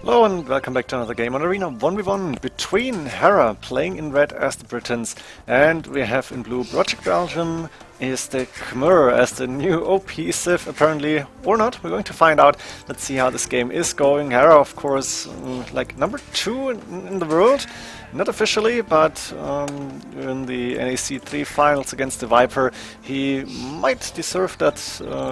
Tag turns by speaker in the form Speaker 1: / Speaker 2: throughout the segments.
Speaker 1: Hello and welcome back to another game on Arena 1v1 between Hera playing in red as the Britons, and we have in blue Project Belgium is the Khmer as the new OP Civ, apparently, or not. We're going to find out. Let's see how this game is going. Hera, of course, like number 2 in the world. Not officially, but in the NAC 3 finals against the Viper, he might deserve that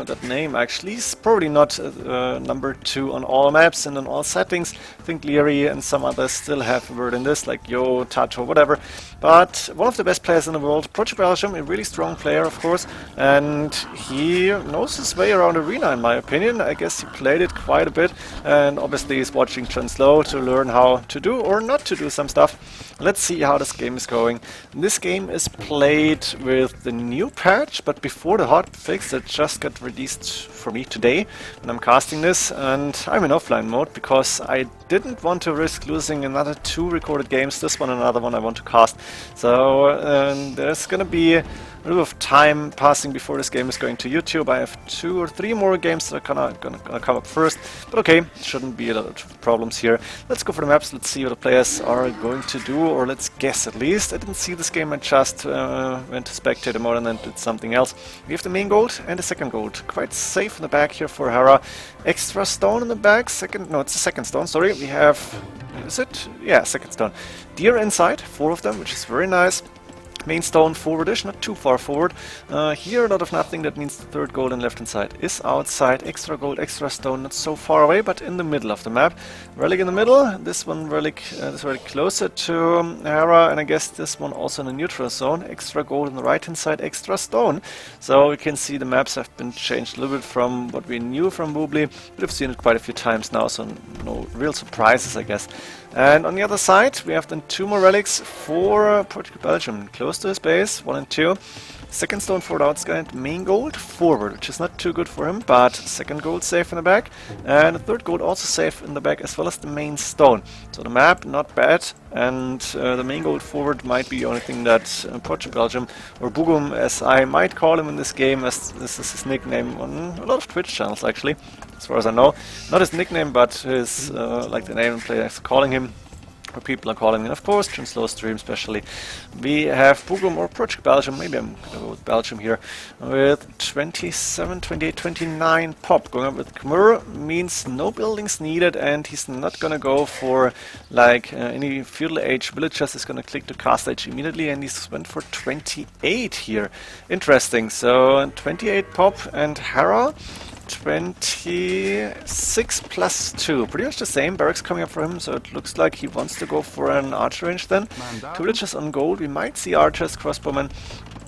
Speaker 1: that name. Actually, he's probably not number 2 on all maps and on all settings. I think Leary and some others still have a word in this, like Yo, Tato, whatever. But one of the best players in the world, Project Belgium, a really strong player, of course, and he knows his way around Arena, in my opinion. I guess he played it quite a bit, and obviously he's watching Translow to learn how to do or not to do some stuff. Let's see how this game is going. This game is played with the new patch, but before the hot fix that just got released for me today when I'm casting this, and I'm in offline mode because I didn't want to risk losing another 2 recorded games, this one and another one I want to cast. So there's gonna be a little bit of time passing before this game is going to YouTube. I have 2 or 3 more games that are gonna come up first, but okay, shouldn't be a lot of problems here. Let's go for the maps, let's see what the players are going to do, or let's guess at least. I didn't see this game, I just went to spectator mode and then did something else. We have the main gold and the second gold. Quite safe in the back here for Hera. Extra stone in the back, it's the second stone, sorry. We have, is it? Yeah, second stone. Deer inside, 4 of them, which is very nice. Main stone forwardish, not too far forward. Here a lot of nothing, that means the third gold and left hand side is outside. Extra gold, extra stone, not so far away, but in the middle of the map. Relic in the middle, this one relic is very closer to Hera, and I guess this one also in the neutral zone. Extra gold on the right hand side, extra stone. So we can see the maps have been changed a little bit from what we knew from Woobly, but we've seen it quite a few times now, so no real surprises, I guess. And on the other side, we have then 2 more relics for Project Belgium, close to his base, 1 and 2. Second stone forward outside, main gold forward, which is not too good for him, but second gold safe in the back, and the third gold also safe in the back, as well as the main stone. So the map, not bad, and the main gold forward might be the only thing that Project Belgium, or Bugum as I might call him in this game, as this is his nickname on a lot of Twitch channels actually, as far as I know. Not his nickname, but his, like the name players calling him, or people are calling him, of course, Translow stream especially. We have Bugum or Project Belgium, maybe I'm gonna go with Belgium here, with 27, 28, 29 pop. Going up with Khmer means no buildings needed, and he's not gonna go for like any feudal age villagers. He's gonna click to cast age immediately, and he's went for 28 here. Interesting, so 28 pop, and Hera 26 plus 2, pretty much the same. Barracks coming up for him, so it looks like he wants to go for an archer range then. 2 villagers on gold, we might see archers, crossbowmen,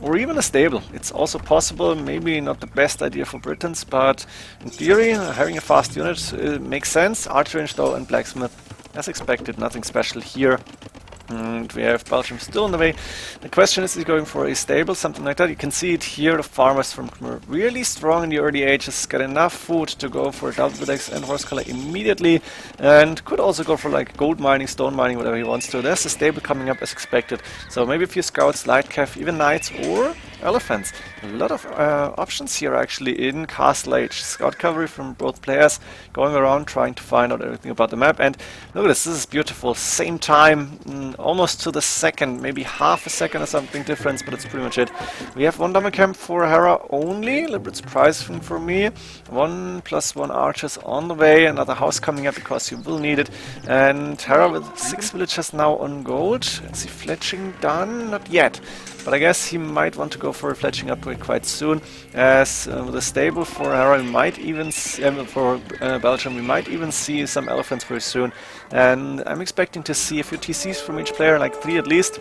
Speaker 1: or even a stable. It's also possible, maybe not the best idea for Britons, but in theory, having a fast unit makes sense. Archer range though, and blacksmith, as expected, nothing special here. And we have Belgium still on the way. The question is he going for a stable, something like that? You can see it here, the farmers from Khmer, really strong in the early ages, got enough food to go for double Vilex and horse color immediately, and could also go for like gold mining, stone mining, whatever he wants to. There's a stable coming up as expected, so maybe a few scouts, light cav, even knights or elephants. A lot of options here actually in Castle Age. Scout cavalry from both players going around trying to find out everything about the map, and look at this is beautiful. Same time, almost to the second, maybe half a second or something difference, but it's pretty much it. We have 1 dummy camp for Hera only, a little bit surprising for me. 1 + 1 archers on the way, another house coming up because you will need it, and Hera with 6 villagers now on gold. Is he fletching done? Not yet. But I guess he might want to go for a fletching upgrade quite soon, as with a stable for Hera, we might even for Belgium, we might even see some elephants very soon. And I'm expecting to see a few TCs from each player, like 3 at least.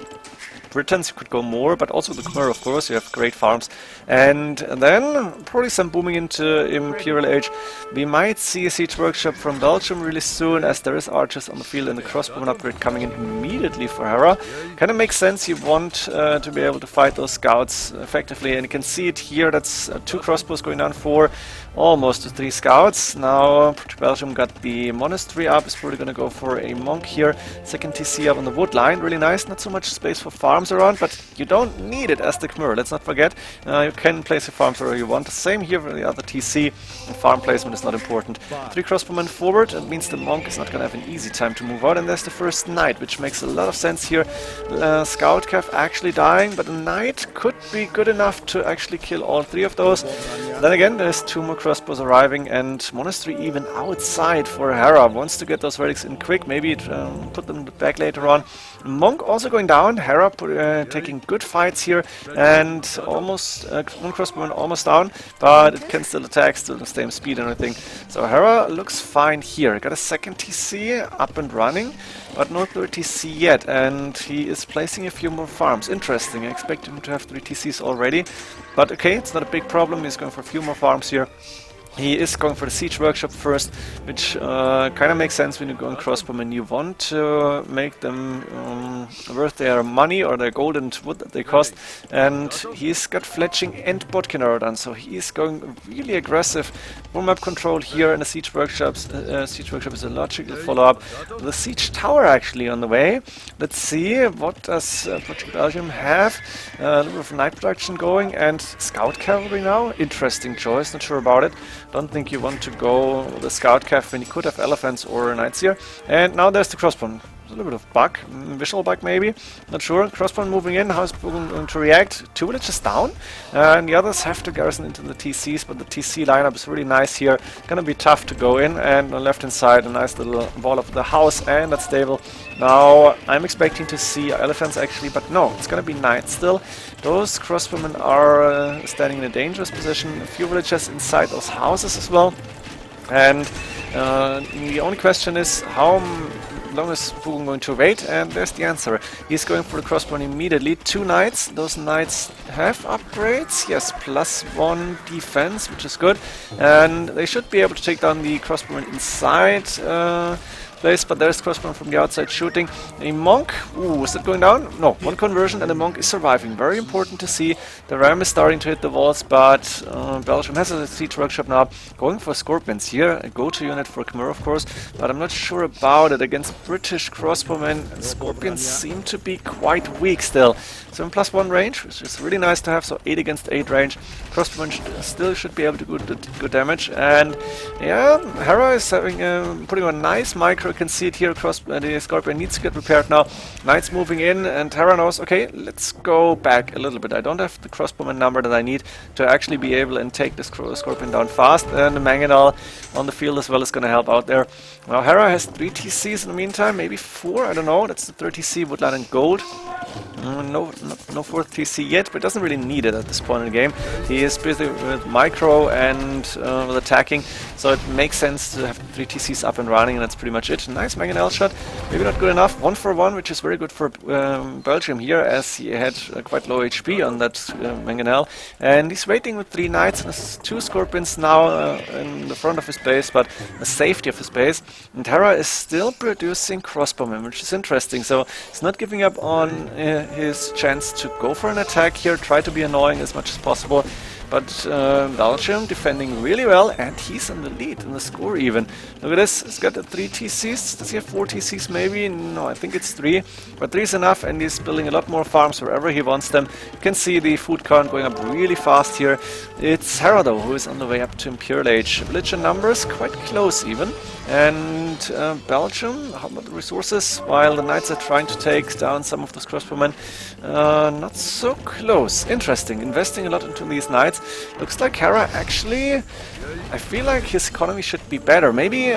Speaker 1: Britons, you could go more, but also the Khmer, of course, you have great farms. And then probably some booming into Imperial Age. We might see a siege workshop from Belgium really soon, as there is archers on the field and the crossbowman upgrade coming in immediately for Hera. Kind of makes sense, you want to be able to fight those scouts effectively, and you can see it here, that's 2 crossbows going down for almost to 3 scouts. Now Belgium got the monastery up, is probably going to go for a monk here. Second TC up on the wood line, really nice, not so much space for farm, farms around, but you don't need it as the Khmer. Let's not forget, you can place your farms wherever you want. The same here for the other TC. The farm placement is not important. 3 crossbowmen forward, that means the monk is not going to have an easy time to move out, and there's the first knight, which makes a lot of sense here. Scout Cav actually dying, but a knight could be good enough to actually kill all 3 of those. Then again, there's 2 more crossbows arriving, and monastery even outside for Hera. Wants to get those relics in quick, maybe put them back later on. Monk also going down. Hera taking good fights here, and almost one crossbowman almost down, but it can still attack, still the same speed and everything. So Hera looks fine here. Got a second TC up and running, but no third TC yet, and he is placing a few more farms. Interesting. I expect him to have 3 TCs already, but okay, it's not a big problem. He's going for a few more farms here. He is going for the siege workshop first, which kind of makes sense when you go on crossbowmen. You want to make them worth their money or their gold and wood that they cost. And he's got fletching and bodkin done, so he is going really aggressive. Full map control here in the siege workshop is a logical follow-up. The siege tower actually on the way. Let's see, what does Project Belgium have? A little bit of night production going, and scout cavalry now. Interesting choice, not sure about it. Don't think you want to go with the scout cav when you could have elephants or knights here. And now there's the crossbow. A little bit of bug, visual bug maybe, not sure. Crossbow moving in, how's going to react? 2 villages down, and the others have to garrison into the TCs, but the TC lineup is really nice here. Gonna be tough to go in, and on the left hand side a nice little wall of the house and that stable. Now I'm expecting to see elephants actually, but no, it's gonna be knights still. Those crossbowmen are standing in a dangerous position. A few villagers inside those houses as well, and the only question is how long is Pugun going to wait, and there's the answer. He's going for the crossbow immediately. 2 knights. Those knights have upgrades. Yes, +1 defense, which is good. And they should be able to take down the crossbowman inside place, but there's crossbowman from the outside shooting. A monk. Ooh, is that going down? No, 1 conversion and the monk is surviving. Very important to see. The ram is starting to hit the walls, but Belgium has a siege workshop now. Going for scorpions here. A go-to unit for Khmer, of course, but I'm not sure about it. Against British crossbowmen, scorpions seem to be quite weak still. 7+1 range, which is really nice to have, so 8 against 8 range. Crossbowmen still should be able to do good damage, and yeah, Hera is having putting on a nice micro. You can see it here. The scorpion needs to get repaired now. Knights moving in, and Hera knows, okay, let's go back a little bit. I don't have the crossbowman number that I need to actually be able and take this scorpion down fast, and the mangonel on the field as well is going to help out there. Now Hera has 3 TCs in the meantime, maybe 4, I don't know. That's the 3rd TC, woodland and gold. No 4th TC yet, but doesn't really need it at this point in the game. He is busy with micro and with attacking, so it makes sense to have 3 TCs up and running, and that's pretty much it. Nice mangonel shot, maybe not good enough. 1 for 1, which is very good for Belgium here, as he had quite low HP on that mangonel, and he's waiting with 3 knights and 2 scorpions now in the front of his base, but the safety of his base. And Hera is still producing crossbowmen, which is interesting, so he's not giving up on his chance to go for an attack here, try to be annoying as much as possible. But Belgium defending really well, and he's in the lead in the score even. Look at this, he's got the 3 TCs. Does he have 4 TCs maybe? No, I think it's 3. But 3 is enough, and he's building a lot more farms wherever he wants them. You can see the food count going up really fast here. It's Hera though, who is on the way up to Imperial Age. Villager numbers quite close even. And Belgium, how about the resources? While the knights are trying to take down some of those crossbowmen, not so close. Interesting, investing a lot into these knights. Looks like Hera actually, I feel like his economy should be better. Maybe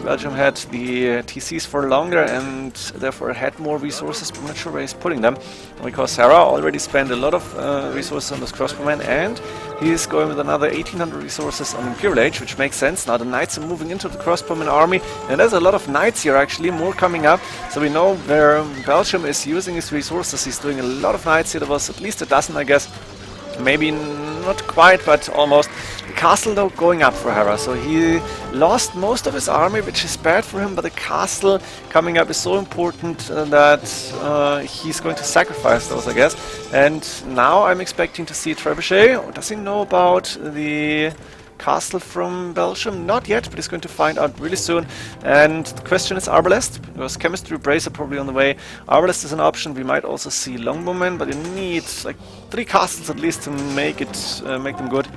Speaker 1: Belgium had the TCs for longer and therefore had more resources, but I'm not sure where he's putting them. Because Hera already spent a lot of resources on those crossbowmen, and he's going with another 1800 resources on Imperial Age, which makes sense. Now the knights are moving into the crossbowmen army, and there's a lot of knights here actually, more coming up. So we know where Belgium is using his resources. He's doing a lot of knights here. There was at least a dozen, I guess. Maybe not quite, but almost. The castle though going up for Hera, so he lost most of his army, which is bad for him, but the castle coming up is so important that he's going to sacrifice those, I guess. And now I'm expecting to see Trebuchet. Does he know about the castle from Belgium? Not yet, but he's going to find out really soon. And the question is Arbalest, because Chemistry Brace are probably on the way. Arbalest is an option. We might also see Longbowmen, but you need like 3 castles at least to make it make them good.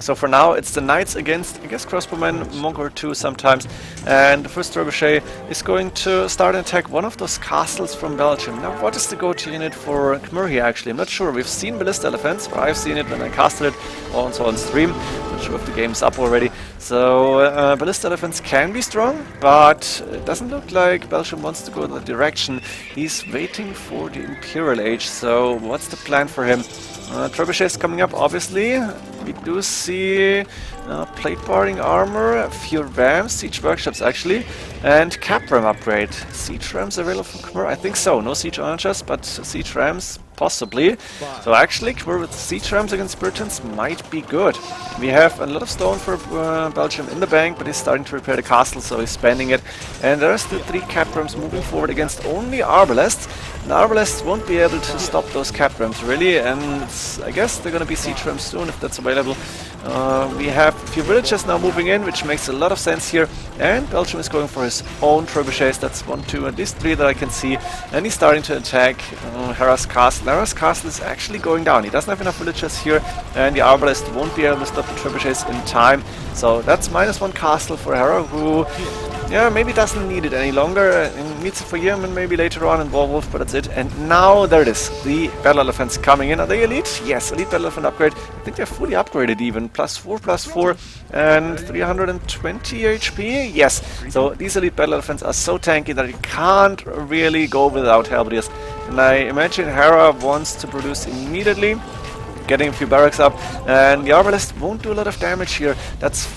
Speaker 1: So for now, it's the Knights against, I guess, Crossbowmen, Monk or 2 sometimes. And the first Trebuchet is going to start and attack one of those castles from Belgium. Now, what is the go-to unit for Khmer here, actually? I'm not sure. We've seen Ballista Elephants, or I've seen it when I casted it, also on stream. I'm not sure if the game's up already. So, Ballista Elephants can be strong, but it doesn't look like Belgium wants to go in that direction. He's waiting for the Imperial Age, so what's the plan for him? Trebuchets coming up, obviously. We do see plate barring armor, a few rams, siege workshops actually, and cap ram upgrade. Siege rams available from Khmer? I think so. No siege archers, but siege rams possibly. So actually, Khmer with siege rams against Britons might be good. We have a lot of stone for Belgium in the bank, but he's starting to repair the castle, so he's spending it. And there's the 3 cap rams moving forward against only Arbalests. The Arbalests won't be able to stop those cap rams really, and I guess they're going to be siege rams soon if that's available. We have a few villagers now moving in, which makes a lot of sense here. And Belgium is going for his own trebuchets. That's 1, 2, at least 3 that I can see. And he's starting to attack Hera's castle. Hera's castle is actually going down. He doesn't have enough villagers here, and the Arbalest won't be able to stop the trebuchets in time. So that's -1 castle for Hera, who, yeah, maybe doesn't need it any longer. Needs it for Yemen, maybe later on in Warwolf, but that's it. And now there it is. The Battle Elephants coming in. Are they elite? Yes, elite Battle Elephant upgrade. I think they're fully upgraded even. +4/+4 and 320 HP. Yes. So these elite Battle Elephants are so tanky that you can't really go without Halberdiers. And I imagine Hera wants to produce immediately, getting a few barracks up, and the Arbalest won't do a lot of damage here. That's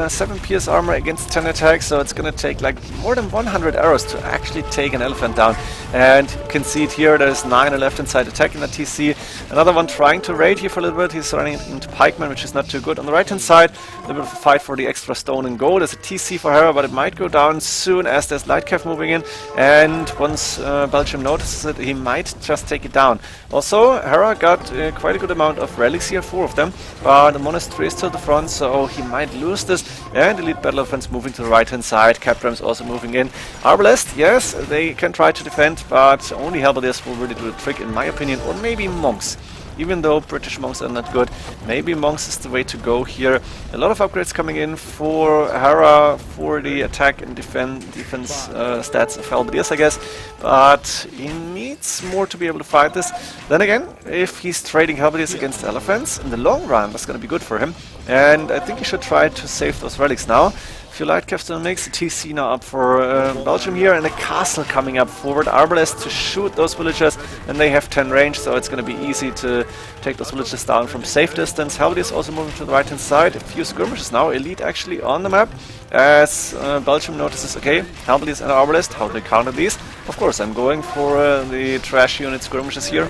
Speaker 1: 7 pierce armor against 10 attacks, so it's gonna take like more than 100 arrows to actually take an elephant down. And you can see it here, there's 9 on the left hand side attacking the TC. Another one trying to raid here for a little bit. He's running into pikemen, which is not too good. On the right hand side, a little bit of a fight for the extra stone and gold. There's a TC for Hera, but it might go down soon as there's light cav moving in, and once Belgium notices it, he might just take it down. Also, Hera got quite a good amount of relics here, 4 of them, but the monastery is to the front, so he might lose this. And elite battle elephants moving to the right hand side, cap rams also moving in. Arbalest, yes, they can try to defend, but only Halberdiers will really do the trick in my opinion, or maybe monks. Even though British monks are not good, maybe monks is the way to go here. A lot of upgrades coming in for Hera for the attack and defense stats of Halberdiers, I guess. But he needs more to be able to fight this. Then again, if he's trading Halberdiers against elephants, in the long run, that's going to be good for him. And I think he should try to save those relics now. Few light caps to mix, the TC now up for Belgium here, and a castle coming up forward. Arbalest to shoot those villagers, and they have 10 range, so it's going to be easy to take those villagers down from safe distance. Halberdiers also moving to the right hand side. A few skirmishes now, elite actually on the map, as Belgium notices, okay, Halberdiers and Arbalest, how do they counter these? Of course, I'm going for the trash unit skirmishes here.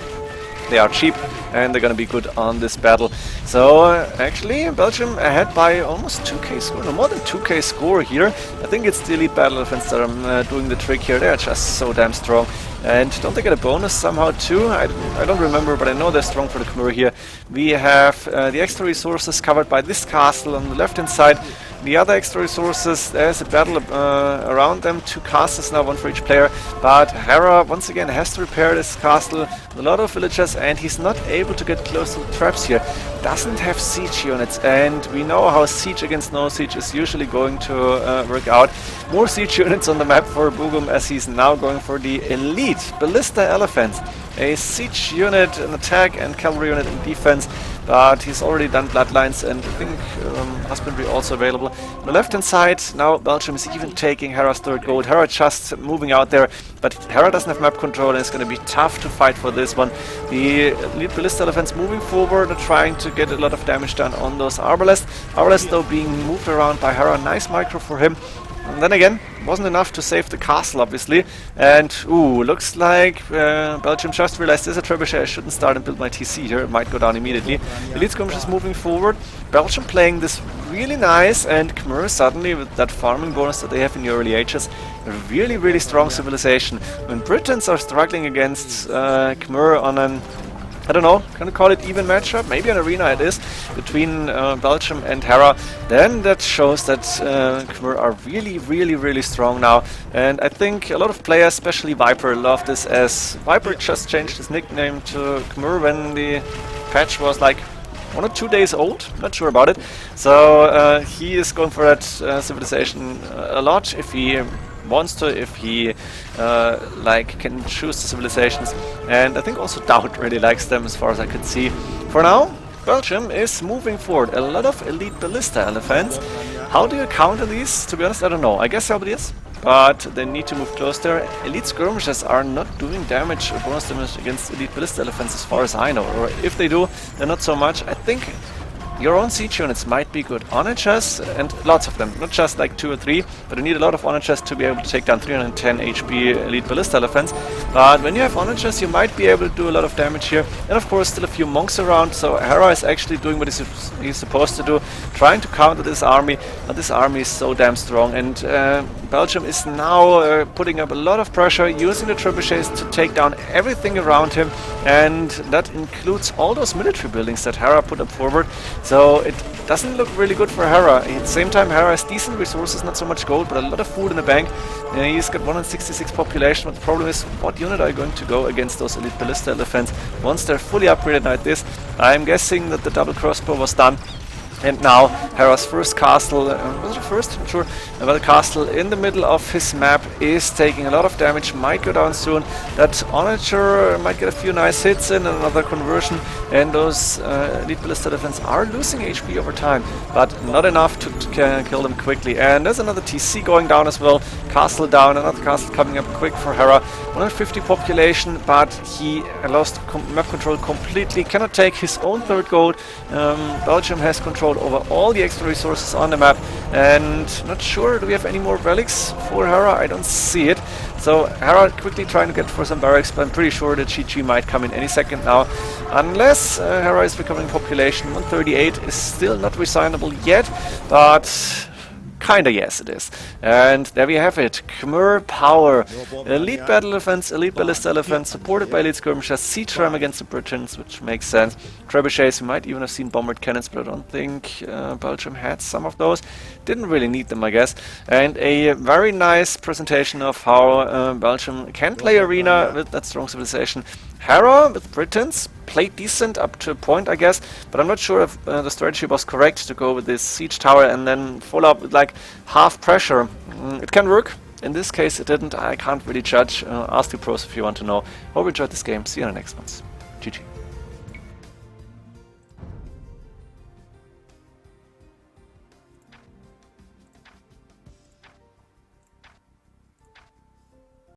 Speaker 1: They are cheap, and they're going to be good on this battle. So, actually, Belgium ahead by almost 2k score, no, more than 2k score here. I think it's the elite battle elephants that are doing the trick here. They are just so damn strong. And don't they get a bonus somehow too? I don't remember, but I know they're strong for the Khmer here. We have the extra resources covered by this castle on the left hand side. The other extra resources, there's a battle around them, 2 castles now, 1 for each player. But Hera, once again, has to repair this castle. A lot of villagers, and he's not able to get close to the traps here. Doesn't have siege units, and we know how siege against no siege is usually going to work out. More siege units on the map for Bugum, as he's now going for the elite ballista elephants. A siege unit, an attack, and cavalry unit in defense. But he's already done bloodlines, and I think husbandry also available. On the left hand side, now Belgium is even taking Hera's third gold. Hera just moving out there, but Hera doesn't have map control, and it's going to be tough to fight for this one. The elite ballista elephants moving forward are trying to get a lot of damage done on those Arbalest. Arbalest though being moved around by Hera, nice micro for him. And then again, wasn't enough to save the castle, obviously. And, ooh, looks like Belgium just realized there's a trebuchet. I shouldn't start and build my TC here. It might go down immediately. Elite skirmish is moving forward. Belgium playing this really nice, and Khmer suddenly, with that farming bonus that they have in the early ages, a really, really strong civilization. When Britons are struggling against Khmer on an I don't know, can I call it even matchup? Maybe an arena it is, between Belgium and Hera. Then that shows that Khmer are really strong now. And I think a lot of players, especially Viper, love this, as Viper just changed his nickname to Khmer when the patch was like 1 or 2 days old, not sure about it. So he is going for that civilization a lot if he wants to, if he like can choose the civilizations, and I think also Doubt really likes them as far as I could see. For now, Belgium is moving forward. A lot of elite ballista elephants. How do you counter these? To be honest, I don't know. I guess nobody is, but they need to move close there. Elite skirmishers are not doing damage, bonus damage against elite ballista elephants as far as I know, or if they do, they're not so much. I think your own siege units might be good onagers, and lots of them, not just like 2 or 3, but you need a lot of onagers to be able to take down 310 HP elite ballista elephants. But when you have onagers, you might be able to do a lot of damage here, and of course still a few monks around, so Hera is actually doing what he's supposed to do, trying to counter this army, but this army is so damn strong, and Belgium is now putting up a lot of pressure, using the trebuchets to take down everything around him, and that includes all those military buildings that Hera put up forward. So it doesn't look really good for Hera. At the same time, Hera has decent resources, not so much gold, but a lot of food in the bank. He's got 166 population, but the problem is, what unit are you going to go against those elite ballista elephants once they're fully upgraded like this? I'm guessing that the double crossbow was done. And now Hera's first castle, was it first? I'm sure. But the castle in the middle of his map is taking a lot of damage, might go down soon. That onager might get a few nice hits in, another conversion, and those elite ballista elephants are losing HP over time, but not enough to kill them quickly. And there's another TC going down as well. Castle down, another castle coming up quick for Hera. 150 population, but he lost map control completely, cannot take his own third gold. Belgium has control over all the extra resources on the map, and not sure, do we have any more relics for Hera? I don't see it. So Hera quickly trying to get for some barracks, but I'm pretty sure that GG might come in any second now, unless Hera is recovering population. 138 is still not resignable yet, but kinda yes it is. And there we have it. Khmer power. Elite battle elephants, elite ballista elephants, supported by elite skirmishers, siege ram against the Britons, which makes sense. Trebuchets, we might even have seen bombard cannons, but I don't think Belgium had some of those. Didn't really need them, I guess. And a very nice presentation of how Belgium can play arena with that strong civilization. Hera with Britons played decent up to a point, I guess, but I'm not sure if the strategy was correct to go with this siege tower and then follow up with like half pressure. It can work. In this case it didn't. I can't really judge. Ask the pros if you want to know. Hope you enjoyed this game. See you in the next ones. GG.